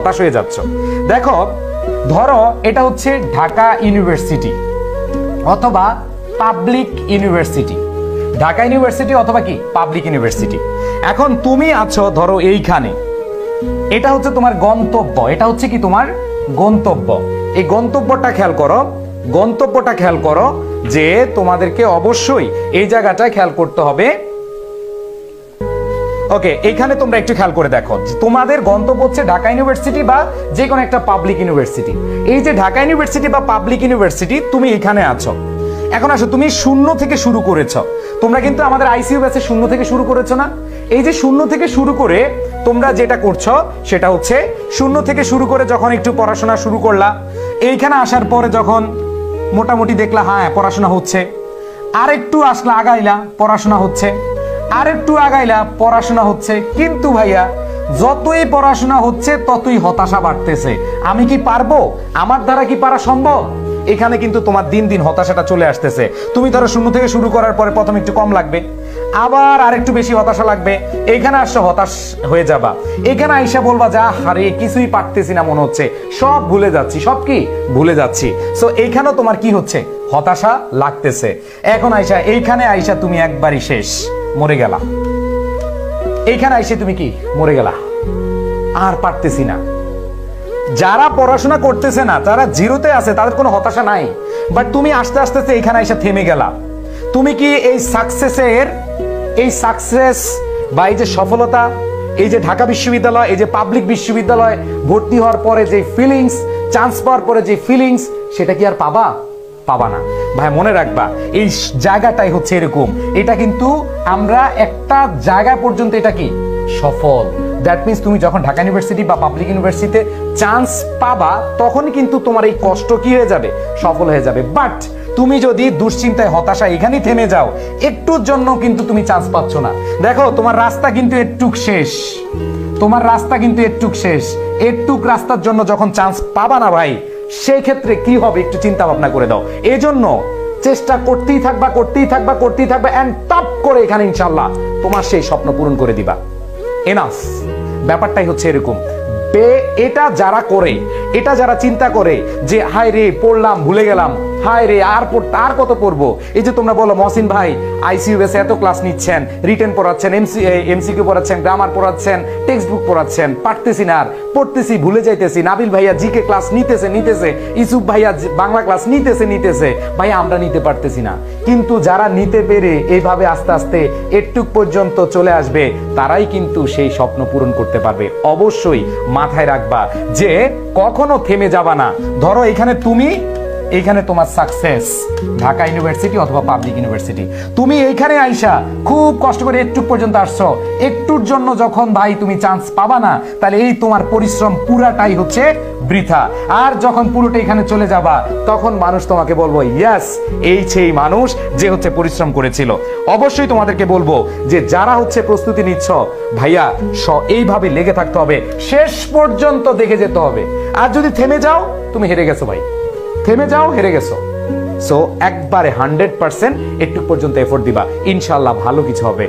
হতাশ হয়ে যাচ্ছ। দেখো, ধরো এটা হচ্ছে ঢাকা ইউনিভার্সিটি অথবা পাবলিক ইউনিভার্সিটি, ঢাকা ইউনিভার্সিটি অথবা কি পাবলিক ইউনিভার্সিটি। এখন তুমি আছো ধরো এইখানে, এটা হচ্ছে তোমার গন্তব্য, এটা হচ্ছে কি তোমার গন্তব্য। এই গন্তব্যটা খেয়াল করো, গন্তব্যটা খেয়াল করো যে তোমাদেরকে অবশ্যই এই জায়গাটা খেয়াল করতে হবে। ওকে, এখানে তোমরা একটু খেয়াল করে দেখো যে তোমাদের গন্তব্য হচ্ছে ঢাকা ইউনিভার্সিটি বা যে কোনো একটা পাবলিক ইউনিভার্সিটি। এই যে ঢাকা ইউনিভার্সিটি বা পাবলিক ইউনিভার্সিটি, তুমি এখানে আছো। এখন আসো, তুমি শূন্য থেকে শুরু করেছো। তোমরা কিন্তু আমাদের আইসিইউ ব্যাচে শূন্য থেকে শুরু করেছো না? এই যে শূন্য থেকে শুরু করে তোমরা যেটা করছো সেটা হচ্ছে শূন্য থেকে শুরু করে যখন একটু পড়াশোনা শুরু করলা, এইখানে আসার পরে যখন মোটামুটি দেখলা হ্যাঁ পড়াশোনা হচ্ছে, আর একটু আসলা আগাইলা পড়াশোনা হচ্ছে, আর একটু আগাইলা পড়াশোনা হচ্ছে, কিন্তু ভাইয়া যতই পড়াশোনা হচ্ছে ততই হতাশা বাড়তেছে। আমি কি পারবো? আমার দ্বারা কি পারা সম্ভব? এখানে কিন্তু তোমার দিন দিন হতাশাটা চলে আসতেছে। তুমি ধরো শূন্য থেকে শুরু করার পরে প্রথম একটু কম লাগবে, আবার আরেকটু বেশি হতাশা লাগবে, এইখানে আসছে হতাশ হয়ে যাবা। এখানে আইসা বলবা যা হারে কিছুই পারতেছি না মনে হচ্ছে, সব ভুলে যাচ্ছি, সব কি ভুলে যাচ্ছি। সো এইখানেও তোমার কি হচ্ছে, হতাশা লাগতেছে। এখন আইসা এইখানে আইসা তুমি একবারই শেষ, মরে গেলা। এইখানে আইসে তুমি কি মরে গেলা, আর পারতেছি না। যারা পড়াশোনা করতেছে না, যারা জিরোতে আছে, তাদের কোনো হতাশা নাই। বাট তুমি আস্তে আস্তে এখানে এসে থেমে গেলা। তুমি কি এই সাকসেসের, এই সাকসেস বা এই যে সফলতা, এই যে ঢাকা বিশ্ববিদ্যালয়, এই যে পাবলিক বিশ্ববিদ্যালয় ভর্তি হওয়ার পরে যে ফিলিংস, চান্স পাওয়ার পরে যে ফিলিংস, সেটা কি আর পাবা? পাবা না ভাই। মনে রাখবা, এই জায়গাটাই হচ্ছে এরকম। এটা কিন্তু আমরা একটা জায়গা পর্যন্ত এটা কি সফল। দ্যাট মিনস তুমি যখন ঢাকা ইউনিভার্সিটি বা পাবলিক ইউনিভার্সিটিতে চান্স পাবা, তখন কিন্তু তোমার এই কষ্ট কি হয়ে যাবে, সফল হয়ে যাবে। বাট তুমি যদি দুশ্চিন্তায় হতাশা এখানেই থেমে যাও, একটুর জন্য কিন্তু তুমি চান্স পাচ্ছ না। দেখো, তোমার রাস্তা কিন্তু একটুক শেষ, তোমার রাস্তা কিন্তু একটুক শেষ। একটুক রাস্তার জন্য যখন চান্স পাবা না ভাই, সেই ক্ষেত্রে কি হবে একটু চিন্তা ভাবনা করে দাও। এই জন্য চেষ্টা করতেই থাকবা, করতেই থাকবা, করতেই থাকবা, এন্ড টপ করে এখানে ইনশাল্লাহ তোমার সেই স্বপ্ন পূরণ করে দিবা। এনাফ। ব্যাপারটাই হচ্ছে এরকম। এটা যারা করে, এটা যারা চিন্তা করে যে হায় রে পড়লাম ভুলে গেলাম, হায় রে আর কত পড়বো। এই যে তোমরা বলো মহসিন ভাই আইসিইউ বেসে এত ক্লাস নিচ্ছেন, রিটেন পড়াচ্ছেন, এমসিকিউ পড়াচ্ছেন, গ্রামার পড়াচ্ছেন, টেক্সট বুক পড়াচ্ছেন, পারতেছি না, আর পড়তেছি ভুলে যাইতেছি। নাবিল ভাইয়া জিকে ক্লাস নিতেছে, ইসুফ ভাইয়া বাংলা ক্লাস নিতেছে, ভাইয়া আমরা নিতে পারতেছি না। কিন্তু যারা নিতে পেরে এইভাবে আস্তে আস্তে একটু পর্যন্ত চলে আসবে, তারাই কিন্তু সেই স্বপ্ন পূরণ করতে পারবে। অবশ্যই মাথায় রাখবা যে কখনো থেমে যাবা না। ধরো এখানে তুমি, এইখানে তোমার সাকসেস ঢাকা ইউনিভার্সিটি অথবা পাবলিক ইউনিভার্সিটি। তুমি এইখানে আইসা খুব কষ্ট করে একটু পর্যন্ত আসছো, একটুর জন্য যখন ভাই তুমি চান্স পাবা না, তাহলে এই তোমার পরিশ্রম পুরাটাই হচ্ছে বৃথা। আর যখন পুরোটা এখানে চলে যাবা, তখন মানুষ তোমাকে বলবো ইয়েস, এই সেই মানুষ যে হচ্ছে পরিশ্রম করেছিল। অবশ্যই তোমাদেরকে বলবো যে যারা হচ্ছে প্রস্তুতি নিচ্ছ, ভাইয়া এইভাবে লেগে থাকতে হবে, শেষ পর্যন্ত দেখে যেতে হবে। আর যদি থেমে যাও, তুমি হেরে গেছো ভাই, থেমে যাও, হেরে গেছো। সো একবারে 100% একটু পর্যন্ত এফোর্ট দিবা, ইনশাআল্লাহ ভালো কিছু হবে।